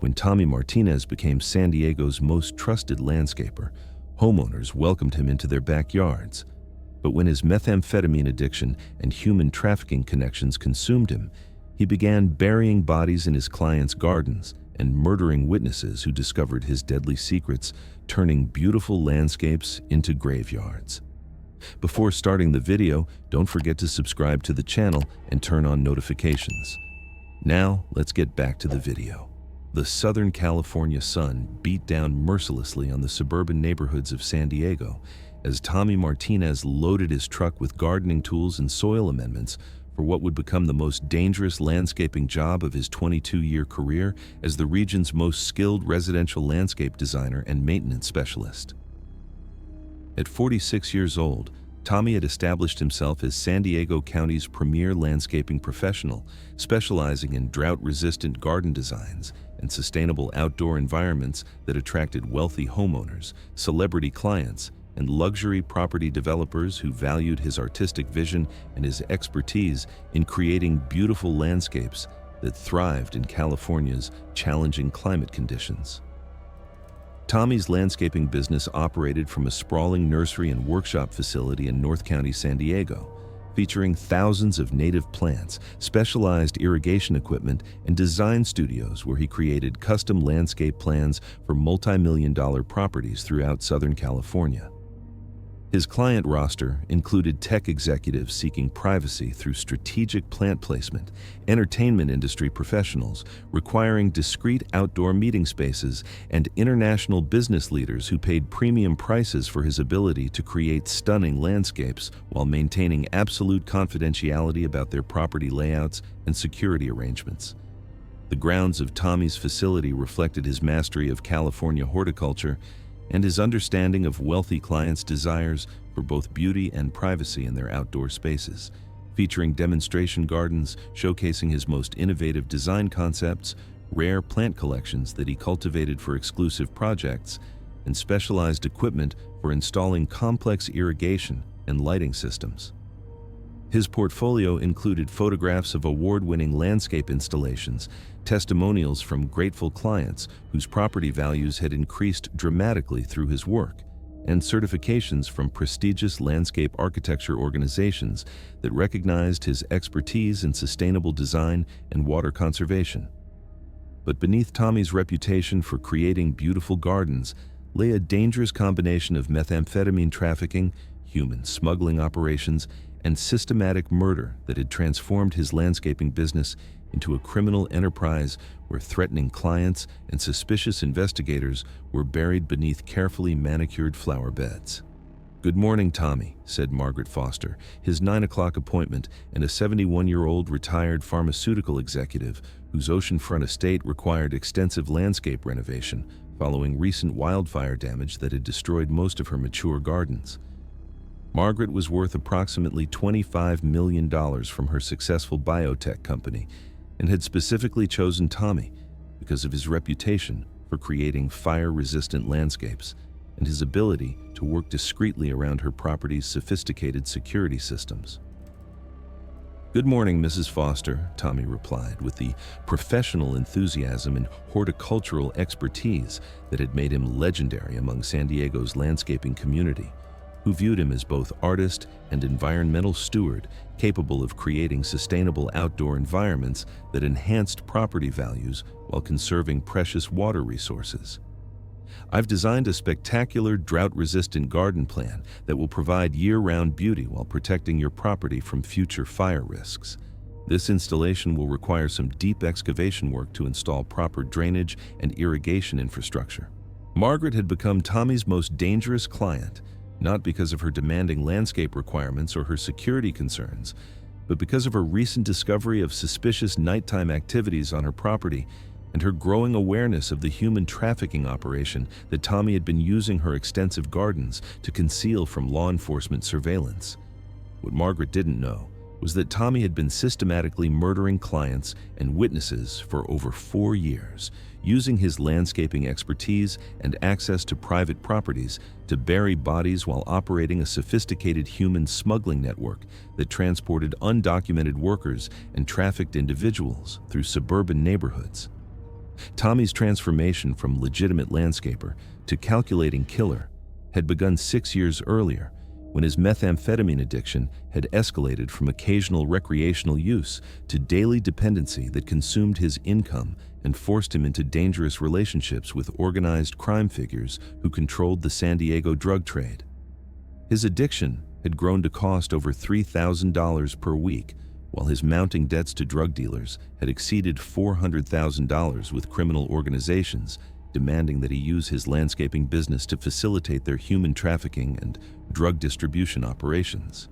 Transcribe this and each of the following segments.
When Tommy Martinez became San Diego's most trusted landscaper, homeowners welcomed him into their backyards. But when his methamphetamine addiction and human trafficking connections consumed him, he began burying bodies in his clients' gardens and murdering witnesses who discovered his deadly secrets, turning beautiful landscapes into graveyards. Before starting the video, don't forget to subscribe to the channel and turn on notifications. Now, let's get back to the video. The Southern California sun beat down mercilessly on the suburban neighborhoods of San Diego as Tommy Martinez loaded his truck with gardening tools and soil amendments for what would become the most dangerous landscaping job of his 22-year career as the region's most skilled residential landscape designer and maintenance specialist. At 46 years old, Tommy had established himself as San Diego County's premier landscaping professional, specializing in drought-resistant garden designs and sustainable outdoor environments that attracted wealthy homeowners, celebrity clients, and luxury property developers who valued his artistic vision and his expertise in creating beautiful landscapes that thrived in California's challenging climate conditions. Tommy's landscaping business operated from a sprawling nursery and workshop facility in North County, San Diego, featuring thousands of native plants, specialized irrigation equipment, and design studios where he created custom landscape plans for multi-million-dollar properties throughout Southern California. His client roster included tech executives seeking privacy through strategic plant placement, entertainment industry professionals requiring discreet outdoor meeting spaces, and international business leaders who paid premium prices for his ability to create stunning landscapes while maintaining absolute confidentiality about their property layouts and security arrangements. The grounds of Tommy's facility reflected his mastery of California horticulture and his understanding of wealthy clients' desires for both beauty and privacy in their outdoor spaces, featuring demonstration gardens showcasing his most innovative design concepts, rare plant collections that he cultivated for exclusive projects, and specialized equipment for installing complex irrigation and lighting systems. His portfolio included photographs of award-winning landscape installations, testimonials from grateful clients whose property values had increased dramatically through his work, and certifications from prestigious landscape architecture organizations that recognized his expertise in sustainable design and water conservation. But beneath Tommy's reputation for creating beautiful gardens lay a dangerous combination of methamphetamine trafficking, human smuggling operations, and systematic murder that had transformed his landscaping business into a criminal enterprise where threatening clients and suspicious investigators were buried beneath carefully manicured flower beds. "Good morning, Tommy," said Margaret Foster, his 9 o'clock appointment, and a 71-year-old retired pharmaceutical executive whose oceanfront estate required extensive landscape renovation following recent wildfire damage that had destroyed most of her mature gardens. Margaret was worth approximately $25 million from her successful biotech company and had specifically chosen Tommy because of his reputation for creating fire-resistant landscapes and his ability to work discreetly around her property's sophisticated security systems. "Good morning, Mrs. Foster," Tommy replied with the professional enthusiasm and horticultural expertise that had made him legendary among San Diego's landscaping community, who viewed him as both artist and environmental steward capable of creating sustainable outdoor environments that enhanced property values while conserving precious water resources. "I've designed a spectacular drought-resistant garden plan that will provide year-round beauty while protecting your property from future fire risks. This installation will require some deep excavation work to install proper drainage and irrigation infrastructure." Margaret had become Tommy's most dangerous client, not because of her demanding landscape requirements or her security concerns, but because of her recent discovery of suspicious nighttime activities on her property and her growing awareness of the human trafficking operation that Tommy had been using her extensive gardens to conceal from law enforcement surveillance. What Margaret didn't know was that Tommy had been systematically murdering clients and witnesses for over 4 years, using his landscaping expertise and access to private properties to bury bodies while operating a sophisticated human smuggling network that transported undocumented workers and trafficked individuals through suburban neighborhoods. Tommy's transformation from legitimate landscaper to calculating killer had begun 6 years earlier, when his methamphetamine addiction had escalated from occasional recreational use to daily dependency that consumed his income and forced him into dangerous relationships with organized crime figures who controlled the San Diego drug trade. His addiction had grown to cost over $3,000 per week, while his mounting debts to drug dealers had exceeded $400,000, with criminal organizations demanding that he use his landscaping business to facilitate their human trafficking and drug distribution operations.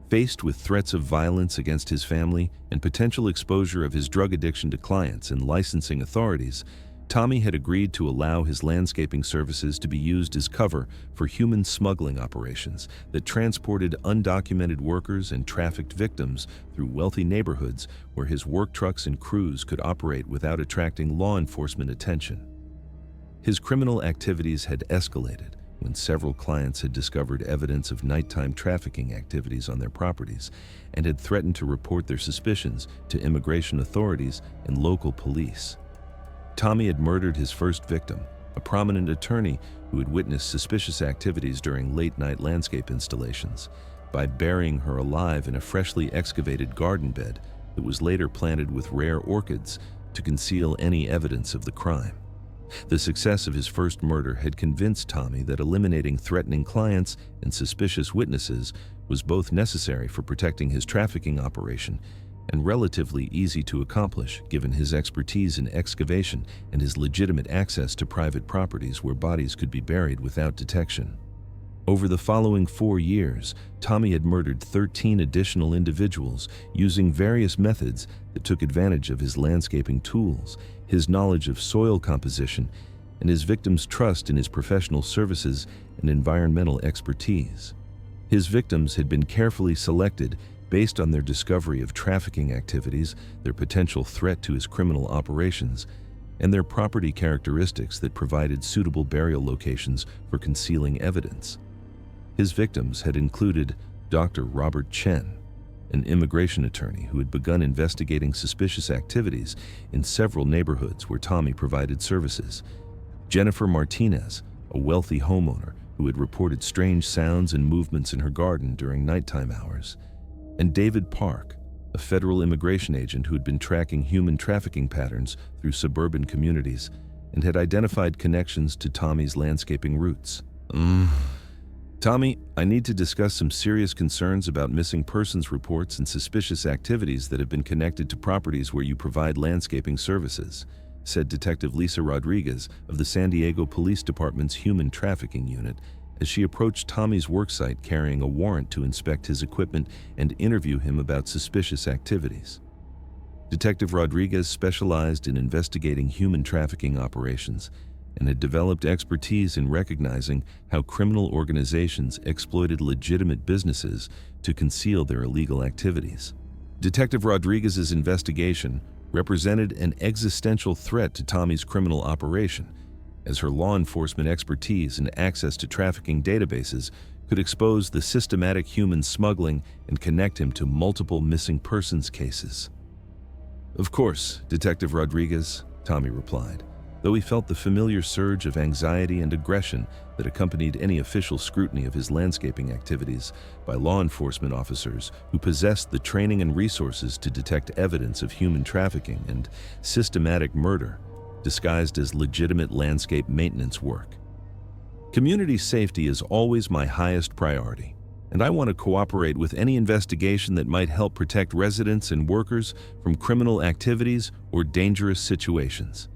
Faced with threats of violence against his family and potential exposure of his drug addiction to clients and licensing authorities, Tommy had agreed to allow his landscaping services to be used as cover for human smuggling operations that transported undocumented workers and trafficked victims through wealthy neighborhoods where his work trucks and crews could operate without attracting law enforcement attention. His criminal activities had escalated when several clients had discovered evidence of nighttime trafficking activities on their properties and had threatened to report their suspicions to immigration authorities and local police. Tommy had murdered his first victim, a prominent attorney who had witnessed suspicious activities during late-night landscape installations, by burying her alive in a freshly excavated garden bed that was later planted with rare orchids to conceal any evidence of the crime. The success of his first murder had convinced Tommy that eliminating threatening clients and suspicious witnesses was both necessary for protecting his trafficking operation and relatively easy to accomplish given his expertise in excavation and his legitimate access to private properties where bodies could be buried without detection. Over the following 4 years, Tommy had murdered 13 additional individuals using various methods that took advantage of his landscaping tools, his knowledge of soil composition, and his victims' trust in his professional services and environmental expertise. His victims had been carefully selected based on their discovery of trafficking activities, their potential threat to his criminal operations, and their property characteristics that provided suitable burial locations for concealing evidence. His victims had included Dr. Robert Chen, an immigration attorney who had begun investigating suspicious activities in several neighborhoods where Tommy provided services, Jennifer Martinez, a wealthy homeowner who had reported strange sounds and movements in her garden during nighttime hours, and David Park, a federal immigration agent who had been tracking human trafficking patterns through suburban communities and had identified connections to Tommy's landscaping roots. Tommy, I need to discuss some serious concerns about missing persons reports and suspicious activities that have been connected to properties where you provide landscaping services, said Detective Lisa Rodriguez of the San Diego Police Department's Human Trafficking Unit as she approached Tommy's worksite carrying a warrant to inspect his equipment and interview him about suspicious activities. Detective Rodriguez specialized in investigating human trafficking operations and had developed expertise in recognizing how criminal organizations exploited legitimate businesses to conceal their illegal activities. Detective Rodriguez's investigation represented an existential threat to Tommy's criminal operation, as her law enforcement expertise and access to trafficking databases could expose the systematic human smuggling and connect him to multiple missing persons cases. "Of course, Detective Rodriguez," Tommy replied, though he felt the familiar surge of anxiety and aggression that accompanied any official scrutiny of his landscaping activities by law enforcement officers who possessed the training and resources to detect evidence of human trafficking and systematic murder disguised as legitimate landscape maintenance work. "Community safety is always my highest priority, and I want to cooperate with any investigation that might help protect residents and workers from criminal activities or dangerous situations."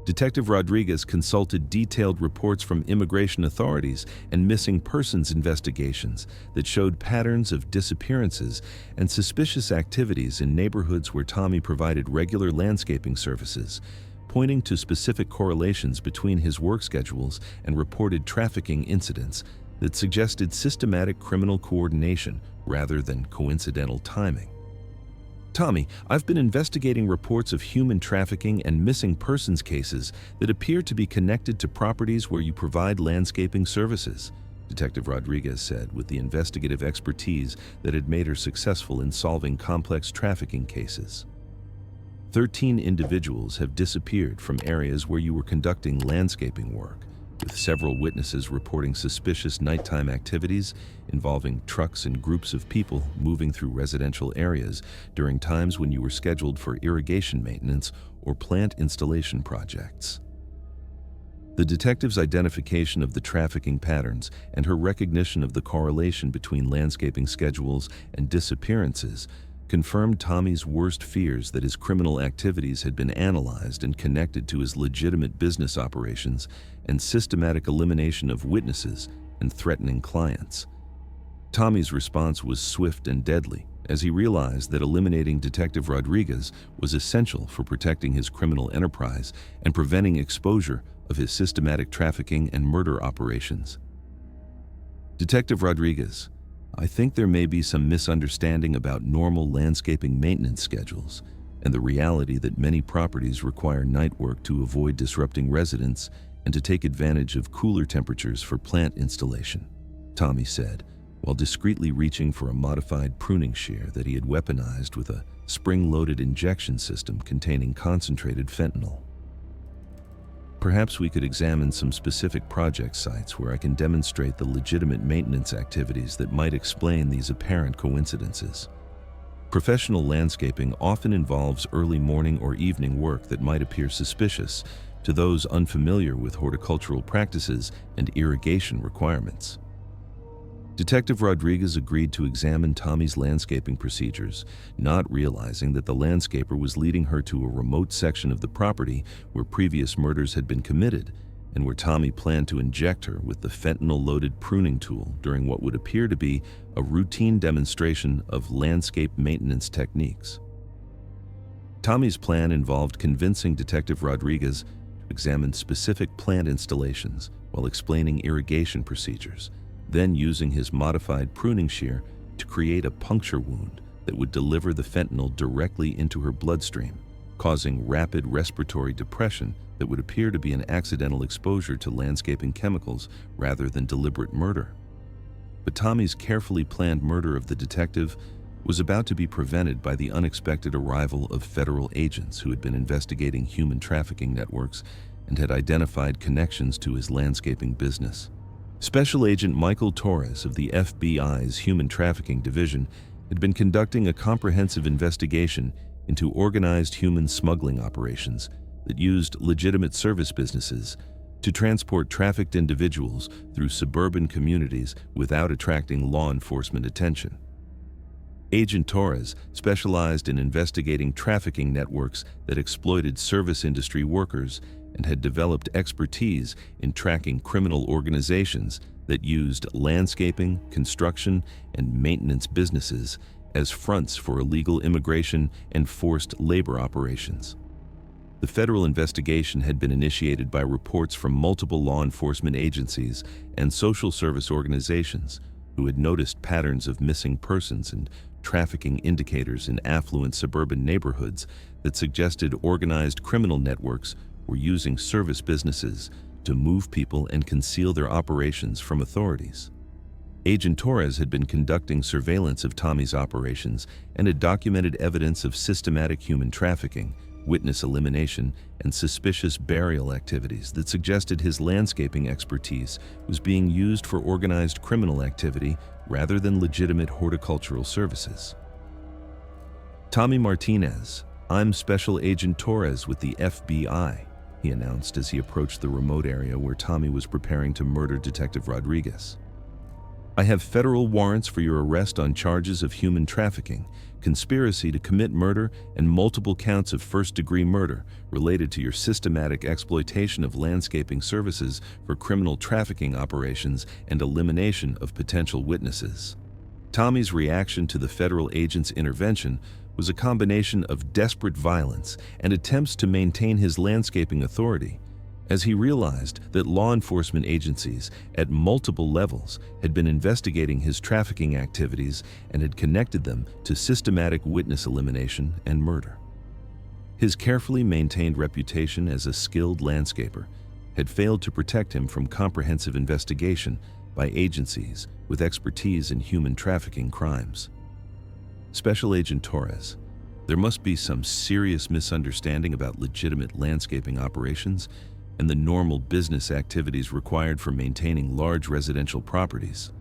Detective Rodriguez consulted detailed reports from immigration authorities and missing persons investigations that showed patterns of disappearances and suspicious activities in neighborhoods where Tommy provided regular landscaping services, pointing to specific correlations between his work schedules and reported trafficking incidents that suggested systematic criminal coordination rather than coincidental timing. "Tommy, I've been investigating reports of human trafficking and missing persons cases that appear to be connected to properties where you provide landscaping services," Detective Rodriguez said with the investigative expertise that had made her successful in solving complex trafficking cases. 13 individuals have disappeared from areas where you were conducting landscaping work, with several witnesses reporting suspicious nighttime activities involving trucks and groups of people moving through residential areas during times when you were scheduled for irrigation maintenance or plant installation projects. The detective's identification of the trafficking patterns and her recognition of the correlation between landscaping schedules and disappearances confirmed Tommy's worst fears that his criminal activities had been analyzed and connected to his legitimate business operations and systematic elimination of witnesses and threatening clients. Tommy's response was swift and deadly, as he realized that eliminating Detective Rodriguez was essential for protecting his criminal enterprise and preventing exposure of his systematic trafficking and murder operations. Detective Rodriguez, I think there may be some misunderstanding about normal landscaping maintenance schedules and the reality that many properties require night work to avoid disrupting residents and to take advantage of cooler temperatures for plant installation, Tommy said, while discreetly reaching for a modified pruning shear that he had weaponized with a spring-loaded injection system containing concentrated fentanyl. Perhaps we could examine some specific project sites where I can demonstrate the legitimate maintenance activities that might explain these apparent coincidences. Professional landscaping often involves early morning or evening work that might appear suspicious to those unfamiliar with horticultural practices and irrigation requirements. Detective Rodriguez agreed to examine Tommy's landscaping procedures, not realizing that the landscaper was leading her to a remote section of the property where previous murders had been committed and where Tommy planned to inject her with the fentanyl-loaded pruning tool during what would appear to be a routine demonstration of landscape maintenance techniques. Tommy's plan involved convincing Detective Rodriguez to examine specific plant installations while explaining irrigation procedures, then using his modified pruning shear to create a puncture wound that would deliver the fentanyl directly into her bloodstream, causing rapid respiratory depression that would appear to be an accidental exposure to landscaping chemicals rather than deliberate murder. But Tommy's carefully planned murder of the detective was about to be prevented by the unexpected arrival of federal agents who had been investigating human trafficking networks and had identified connections to his landscaping business. Special Agent Michael Torres of the FBI's Human Trafficking Division had been conducting a comprehensive investigation into organized human smuggling operations that used legitimate service businesses to transport trafficked individuals through suburban communities without attracting law enforcement attention. Agent Torres specialized in investigating trafficking networks that exploited service industry workers and had developed expertise in tracking criminal organizations that used landscaping, construction, and maintenance businesses as fronts for illegal immigration and forced labor operations. The federal investigation had been initiated by reports from multiple law enforcement agencies and social service organizations who had noticed patterns of missing persons and trafficking indicators in affluent suburban neighborhoods that suggested organized criminal networks were using service businesses to move people and conceal their operations from authorities. Agent Torres had been conducting surveillance of Tommy's operations and had documented evidence of systematic human trafficking, witness elimination, and suspicious burial activities that suggested his landscaping expertise was being used for organized criminal activity rather than legitimate horticultural services. Tommy Martinez, I'm Special Agent Torres with the FBI, he announced as he approached the remote area where Tommy was preparing to murder Detective Rodriguez. I have federal warrants for your arrest on charges of human trafficking, conspiracy to commit murder, and multiple counts of first-degree murder related to your systematic exploitation of landscaping services for criminal trafficking operations and elimination of potential witnesses. Tommy's reaction to the federal agent's intervention was a combination of desperate violence and attempts to maintain his landscaping authority, as he realized that law enforcement agencies at multiple levels had been investigating his trafficking activities and had connected them to systematic witness elimination and murder. His carefully maintained reputation as a skilled landscaper had failed to protect him from comprehensive investigation by agencies with expertise in human trafficking crimes. Special Agent Torres, There must be some serious misunderstanding about legitimate landscaping operations and the normal business activities required for maintaining large residential properties,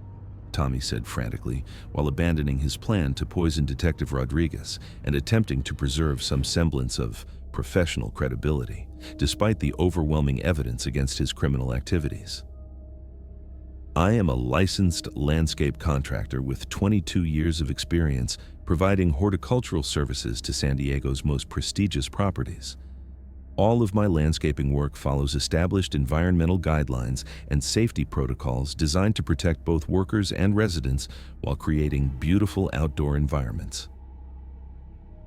Tommy said frantically, while abandoning his plan to poison Detective Rodriguez and attempting to preserve some semblance of professional credibility, despite the overwhelming evidence against his criminal activities. I am a licensed landscape contractor with 22 years of experience providing horticultural services to San Diego's most prestigious properties. All of my landscaping work follows established environmental guidelines and safety protocols designed to protect both workers and residents while creating beautiful outdoor environments.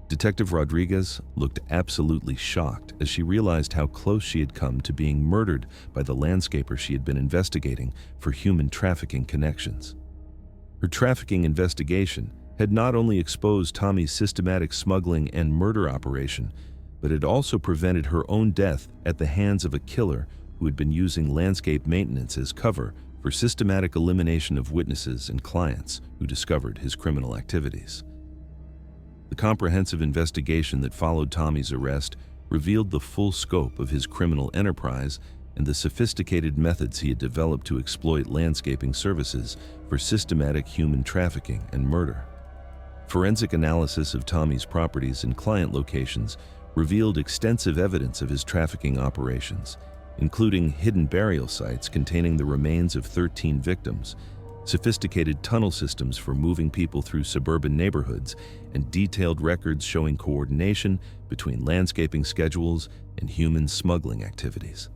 Detective Rodriguez looked absolutely shocked as she realized how close she had come to being murdered by the landscaper she had been investigating for human trafficking connections. Her trafficking investigation had not only exposed Tommy's systematic smuggling and murder operation, but had also prevented her own death at the hands of a killer who had been using landscape maintenance as cover for systematic elimination of witnesses and clients who discovered his criminal activities. The comprehensive investigation that followed Tommy's arrest revealed the full scope of his criminal enterprise and the sophisticated methods he had developed to exploit landscaping services for systematic human trafficking and murder. Forensic analysis of Tommy's properties and client locations revealed extensive evidence of his trafficking operations, including hidden burial sites containing the remains of 13 victims, sophisticated tunnel systems for moving people through suburban neighborhoods, and detailed records showing coordination between landscaping schedules and human smuggling activities.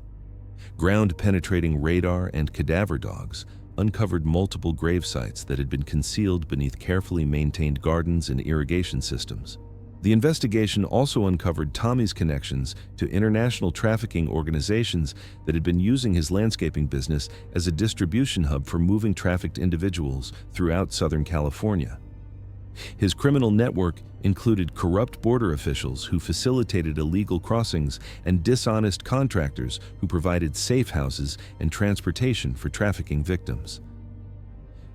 Ground-penetrating radar and cadaver dogs uncovered multiple grave sites that had been concealed beneath carefully maintained gardens and irrigation systems. The investigation also uncovered Tommy's connections to international trafficking organizations that had been using his landscaping business as a distribution hub for moving trafficked individuals throughout Southern California. His criminal network included corrupt border officials who facilitated illegal crossings and dishonest contractors who provided safe houses and transportation for trafficking victims.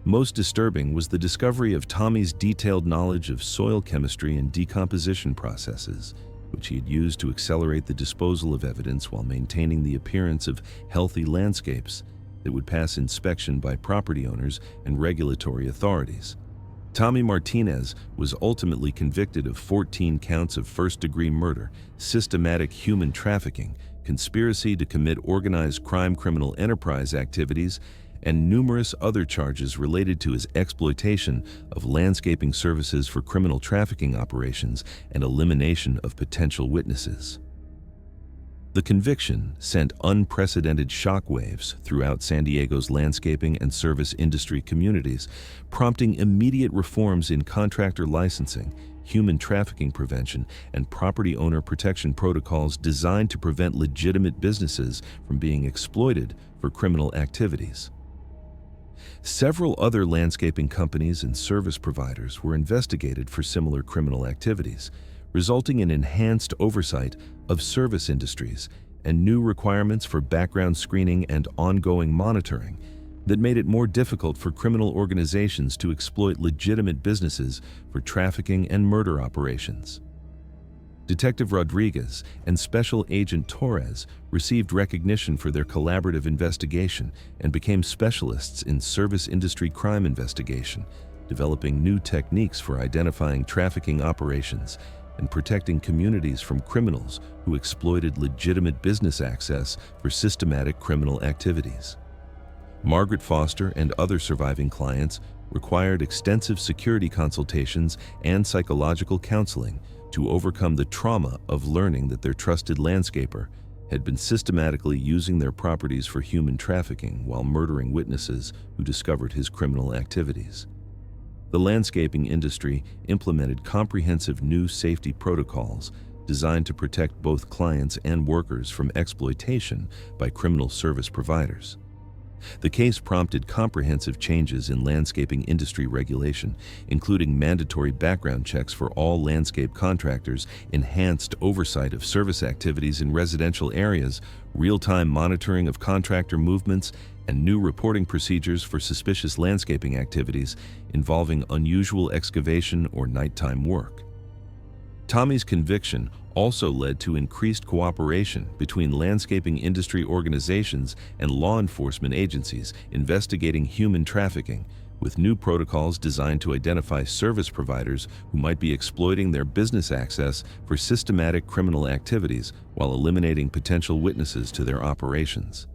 Most disturbing was the discovery of Tommy's detailed knowledge of soil chemistry and decomposition processes, which he had used to accelerate the disposal of evidence while maintaining the appearance of healthy landscapes that would pass inspection by property owners and regulatory authorities. Tommy Martinez was ultimately convicted of 14 counts of first-degree murder, systematic human trafficking, conspiracy to commit organized crime criminal enterprise activities, and numerous other charges related to his exploitation of landscaping services for criminal trafficking operations and elimination of potential witnesses. The conviction sent unprecedented shockwaves throughout San Diego's landscaping and service industry communities, prompting immediate reforms in contractor licensing, human trafficking prevention, and property owner protection protocols designed to prevent legitimate businesses from being exploited for criminal activities. Several other landscaping companies and service providers were investigated for similar criminal activities, resulting in enhanced oversight of service industries and new requirements for background screening and ongoing monitoring that made it more difficult for criminal organizations to exploit legitimate businesses for trafficking and murder operations. Detective Rodriguez and Special Agent Torres received recognition for their collaborative investigation and became specialists in service industry crime investigation, developing new techniques for identifying trafficking operations and protecting communities from criminals who exploited legitimate business access for systematic criminal activities. Margaret Foster and other surviving clients required extensive security consultations and psychological counseling to overcome the trauma of learning that their trusted landscaper had been systematically using their properties for human trafficking while murdering witnesses who discovered his criminal activities. The landscaping industry implemented comprehensive new safety protocols designed to protect both clients and workers from exploitation by criminal service providers. The case prompted comprehensive changes in landscaping industry regulation, including mandatory background checks for all landscape contractors, enhanced oversight of service activities in residential areas, real-time monitoring of contractor movements, and new reporting procedures for suspicious landscaping activities involving unusual excavation or nighttime work. Tommy's conviction also led to increased cooperation between landscaping industry organizations and law enforcement agencies investigating human trafficking, with new protocols designed to identify service providers who might be exploiting their business access for systematic criminal activities while eliminating potential witnesses to their operations.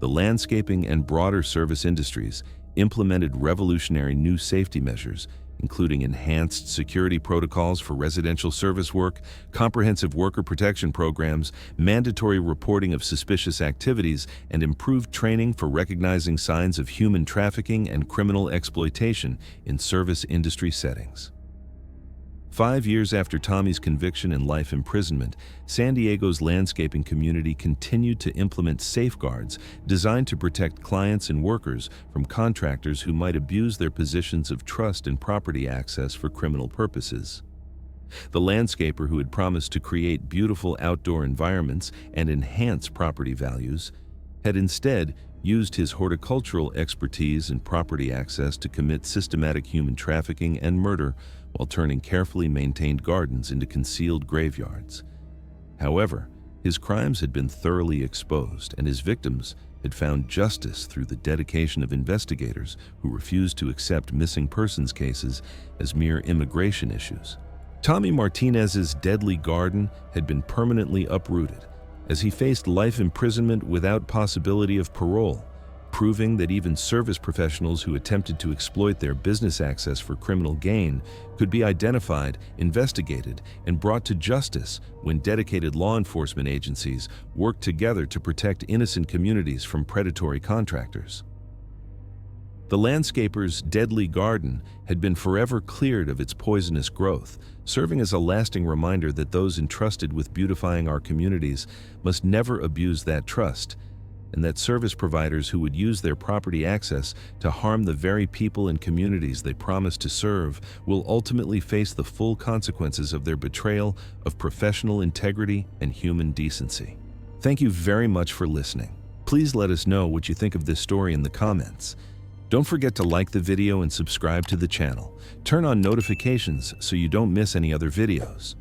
The landscaping and broader service industries implemented revolutionary new safety measures, including enhanced security protocols for residential service work, comprehensive worker protection programs, mandatory reporting of suspicious activities, and improved training for recognizing signs of human trafficking and criminal exploitation in service industry settings. 5 years after Tommy's conviction and life imprisonment, San Diego's landscaping community continued to implement safeguards designed to protect clients and workers from contractors who might abuse their positions of trust and property access for criminal purposes. The landscaper who had promised to create beautiful outdoor environments and enhance property values had instead used his horticultural expertise and property access to commit systematic human trafficking and murder while turning carefully maintained gardens into concealed graveyards. However, his crimes had been thoroughly exposed, and his victims had found justice through the dedication of investigators who refused to accept missing persons cases as mere immigration issues. Tommy Martinez's deadly garden had been permanently uprooted, as he faced life imprisonment without possibility of parole, proving that even service professionals who attempted to exploit their business access for criminal gain could be identified, investigated, and brought to justice when dedicated law enforcement agencies worked together to protect innocent communities from predatory contractors. The landscaper's deadly garden had been forever cleared of its poisonous growth, serving as a lasting reminder that those entrusted with beautifying our communities must never abuse that trust, and that service providers who would use their property access to harm the very people and communities they promise to serve will ultimately face the full consequences of their betrayal of professional integrity and human decency. Thank you very much for listening. Please let us know what you think of this story in the comments. Don't forget to like the video and subscribe to the channel. Turn on notifications so you don't miss any other videos.